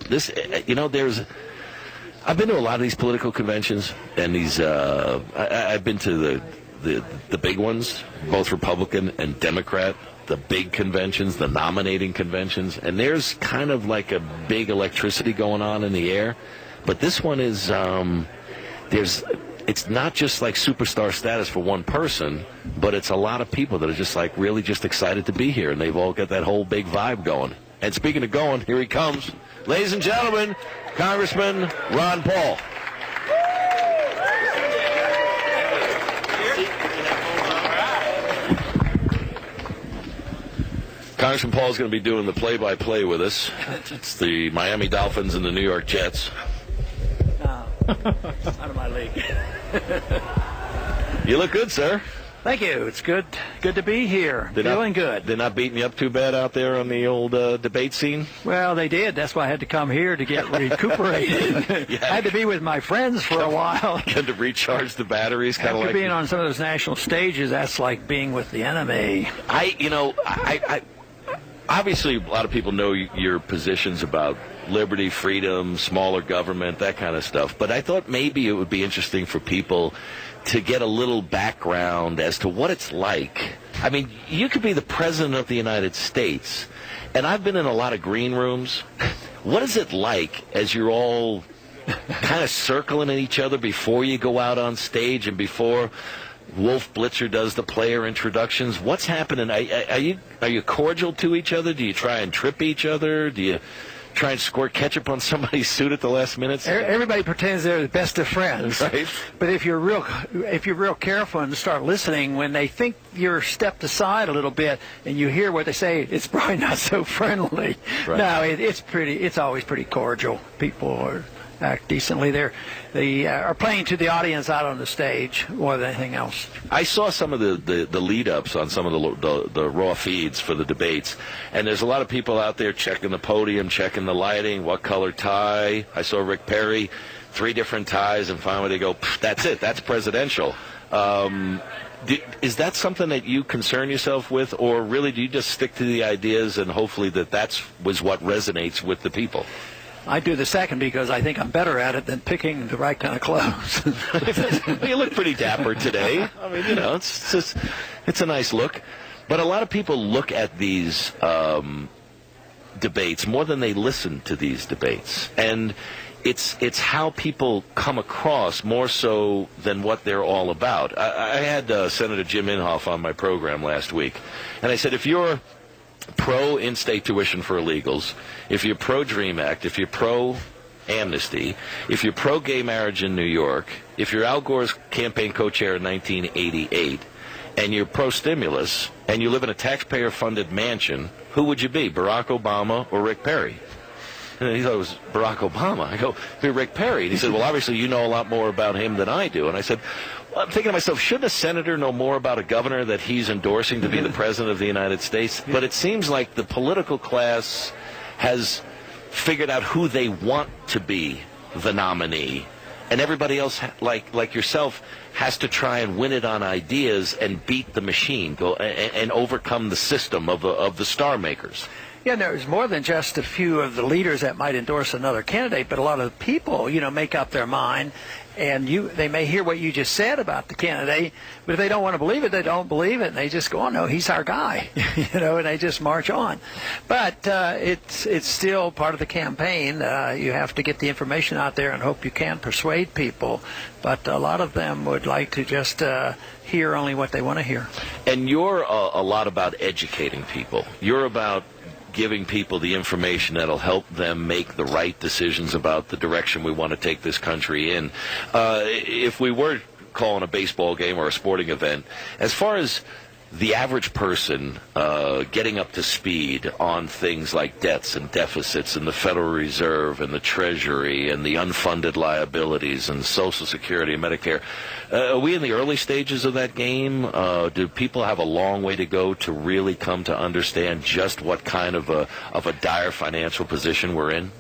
This, I've been to a lot of these political conventions, and I've been to the big ones, both Republican and Democrat, the big conventions, the nominating conventions, and there's kind of like a big electricity going on in the air. But this one is, it's not just like superstar status for one person, but it's a lot of people that are just like really just excited to be here, and they've all got that whole big vibe going. And speaking of going, here he comes. Ladies and gentlemen, Congressman Ron Paul. Congressman Paul is going to be doing the play-by-play with us. It's the Miami Dolphins and the New York Jets. No, out of my league. You look good, sir. Thank you. It's good to be here. Feeling good. They're not beating you up too bad out there on the old debate scene? Well, they did. That's why I had to come here to get recuperated. Yeah. I had to be with my friends for a while. Had to recharge the batteries. Kind of like being on some of those national stages, that's like being with the enemy. I obviously, a lot of people know your positions about liberty, freedom, smaller government, that kind of stuff. But I thought maybe it would be interesting for people to get a little background as to what it's like. I mean, you could be the President of the United States, and I've been in a lot of green rooms. What is it like as you're all kind of circling at each other before you go out on stage and before Wolf Blitzer does the player introductions? What's happening? Are you cordial to each other? Do you try and trip each other? Do you try and squirt ketchup on somebody's suit at the last minute? Everybody pretends they're the best of friends. Right. But if you're real careful and start listening, when they think you're stepped aside a little bit and you hear what they say, it's probably not so friendly. Right. No, it's always pretty cordial. People act decently. They are playing to the audience out on the stage more than anything else. I saw some of the lead-ups on some of the raw feeds for the debates, and there's a lot of people out there checking the podium, checking the lighting, what color tie. I saw Rick Perry, 3 different ties, and finally they go, that's it, that's presidential. Is that something that you concern yourself with, or really do you just stick to the ideas and hopefully that was what resonates with the people? I do the second because I think I'm better at it than picking the right kind of clothes. You look pretty dapper today. I mean, it's a nice look. But a lot of people look at these debates more than they listen to these debates. And it's how people come across more so than what they're all about. I had Senator Jim Inhofe on my program last week, and I said, if you're pro in-state tuition for illegals, if you're pro-DREAM Act, if you're pro-amnesty, if you're pro-gay marriage in New York, if you're Al Gore's campaign co-chair in 1988, and you're pro-stimulus, and you live in a taxpayer-funded mansion, who would you be, Barack Obama or Rick Perry? And he thought it was Barack Obama. I go, be Rick Perry. And he said, well, obviously you know a lot more about him than I do. And I said, well, I'm thinking to myself, shouldn't a senator know more about a governor that he's endorsing to be the president of the United States? But it seems like the political class has figured out who they want to be the nominee. And everybody else, like yourself, has to try and win it on ideas and beat the machine, and overcome the system of the star makers. Yeah, there's more than just a few of the leaders that might endorse another candidate, but a lot of people, make up their mind, and they may hear what you just said about the candidate, but if they don't want to believe it, they don't believe it, and they just go, oh, no, he's our guy, and they just march on. But it's still part of the campaign. You have to get the information out there and hope you can persuade people, but a lot of them would like to just hear only what they want to hear. And you're a lot about educating people. You're about giving people the information that'll help them make the right decisions about the direction we want to take this country in. If we were calling a baseball game or a sporting event, as far as the average person getting up to speed on things like debts and deficits and the Federal Reserve and the Treasury and the unfunded liabilities and Social Security and Medicare, are we in the early stages of that game? Do people have a long way to go to really come to understand just what kind of a dire financial position we're in?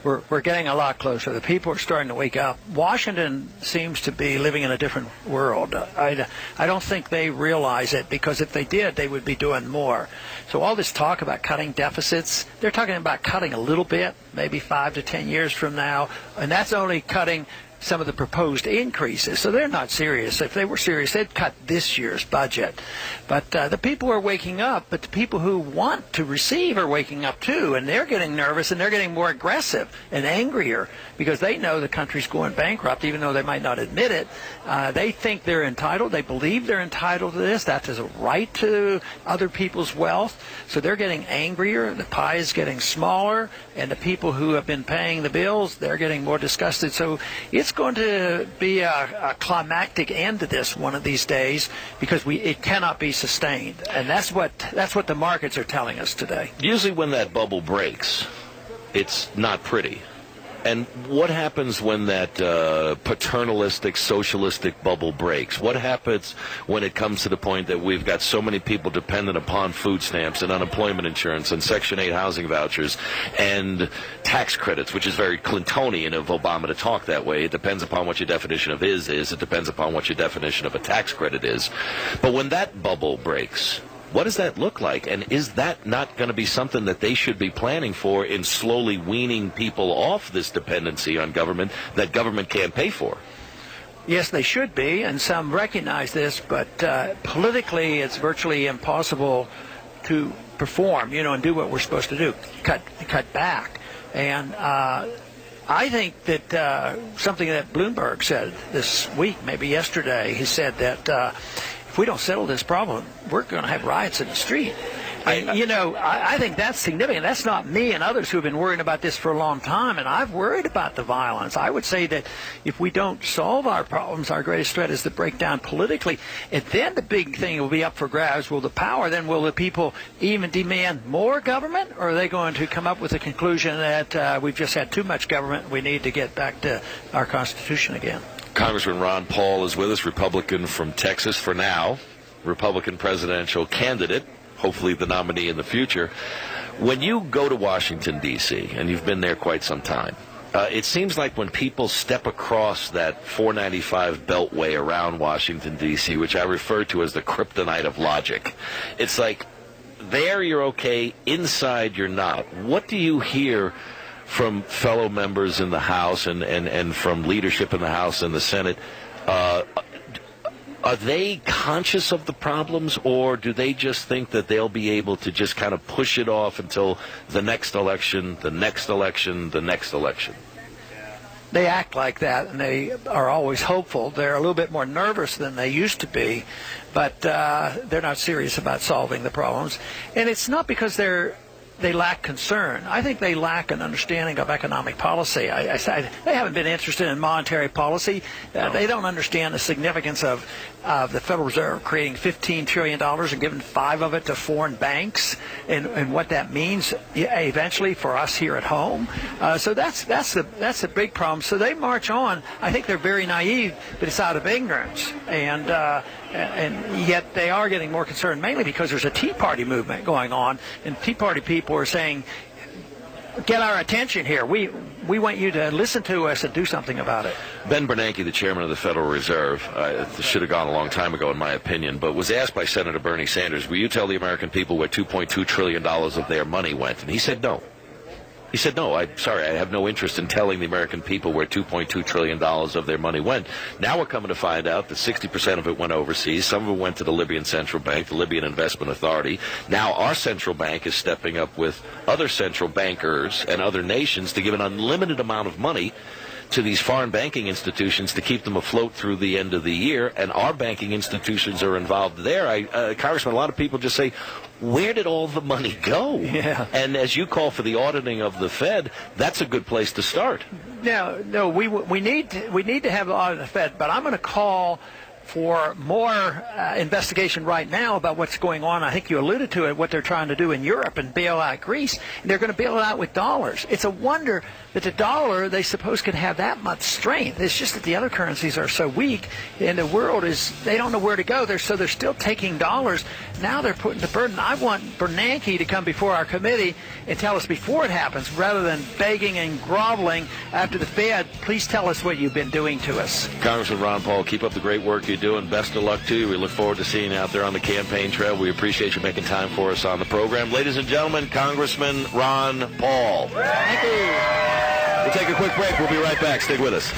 we're getting a lot closer. The people are starting to wake up. Washington seems to be living in a different world. I don't think they realize it, because if they did, they would be doing more. So all this talk about cutting deficits, they're talking about cutting a little bit, maybe 5 to 10 years from now, and that's only cutting some of the proposed increases. So they're not serious. If they were serious, they'd cut this year's budget. But the people are waking up, but the people who want to receive are waking up too, and they're getting nervous, and they're getting more aggressive and angrier because they know the country's going bankrupt, even though they might not admit it. They think they're entitled. They believe they're entitled to this. That is a right to other people's wealth. So they're getting angrier. The pie is getting smaller, and the people who have been paying the bills, they're getting more disgusted. So it's going to be a climactic end to this one of these days, because it cannot be sustained, and that's what the markets are telling us today. Usually when that bubble breaks, it's not pretty. And what happens when that paternalistic, socialistic bubble breaks? What happens when it comes to the point that we've got so many people dependent upon food stamps and unemployment insurance and Section 8 housing vouchers and tax credits, which is very Clintonian of Obama to talk that way. It depends upon what your definition of is. It depends upon what your definition of a tax credit is. But when that bubble breaks, what does that look like? And is that not going to be something that they should be planning for in slowly weaning people off this dependency on government that government can't pay for? Yes, they should be, and some recognize this, but politically it's virtually impossible to perform, and do what we're supposed to do, cut back. And I think that something that Bloomberg said this week, maybe yesterday, he said that if we don't settle this problem, we're going to have riots in the street. I think that's significant. That's not me and others who have been worrying about this for a long time, and I've worried about the violence. I would say that if we don't solve our problems, our greatest threat is the breakdown politically. And then the big thing will be up for grabs. Will the people even demand more government, or are they going to come up with a conclusion that we've just had too much government, we need to get back to our Constitution again? Congressman Ron Paul is with us, Republican from Texas for now, Republican presidential candidate, hopefully the nominee in the future. When you go to Washington, D.C., and you've been there quite some time, it seems like when people step across that 495 beltway around Washington, D.C., which I refer to as the kryptonite of logic, it's like there you're okay, inside you're not. What do you hear from fellow members in the House and from leadership in the House and the Senate? Are they conscious of the problems, or do they just think that they'll be able to just kind of push it off until the next election, the next election, the next election? They act like that, and they are always hopeful. They're a little bit more nervous than they used to be, but they're not serious about solving the problems. And it's not because they lack concern. I think they lack an understanding of economic policy. They haven't been interested in monetary policy. They don't understand the significance of the Federal Reserve creating $15 trillion and giving 5 of it to foreign banks, and what that means eventually for us here at home. So that's a big problem. So they march on. I think they're very naive, but it's out of ignorance. And yet they are getting more concerned, mainly because there's a Tea Party movement going on, and Tea Party people are saying, get our attention here. We want you to listen to us and do something about it. Ben Bernanke, the chairman of the Federal Reserve, should have gone a long time ago in my opinion, but was asked by Senator Bernie Sanders, will you tell the American people where $2.2 trillion of their money went? And he said no. He said, no, I'm sorry, I have no interest in telling the American people where $2.2 trillion of their money went. Now we're coming to find out that 60% of it went overseas. Some of it went to the Libyan Central Bank, the Libyan Investment Authority. Now our central bank is stepping up with other central bankers and other nations to give an unlimited amount of money to these foreign banking institutions to keep them afloat through the end of the year, and our banking institutions are involved there. Congressman, a lot of people just say, where did all the money go? Yeah. And as you call for the auditing of the Fed, that's a good place to start. No, we need to have the audit of the Fed, but I'm going to call for more investigation right now about what's going on. I think you alluded to it, what they're trying to do in Europe and bail out Greece. And they're going to bail it out with dollars. It's a wonder that the dollar, they suppose, can have that much strength. It's just that the other currencies are so weak, and the world they don't know where to go. So they're still taking dollars. Now they're putting the burden. I want Bernanke to come before our committee and tell us before it happens, rather than begging and groveling after the Fed. Please tell us what you've been doing to us. Congressman Ron Paul, keep up the great work you're doing. Best of luck to you. We look forward to seeing you out there on the campaign trail. We appreciate you making time for us on the program. Ladies and gentlemen, Congressman Ron Paul. Thank you. We'll take a quick break. We'll be right back. Stick with us.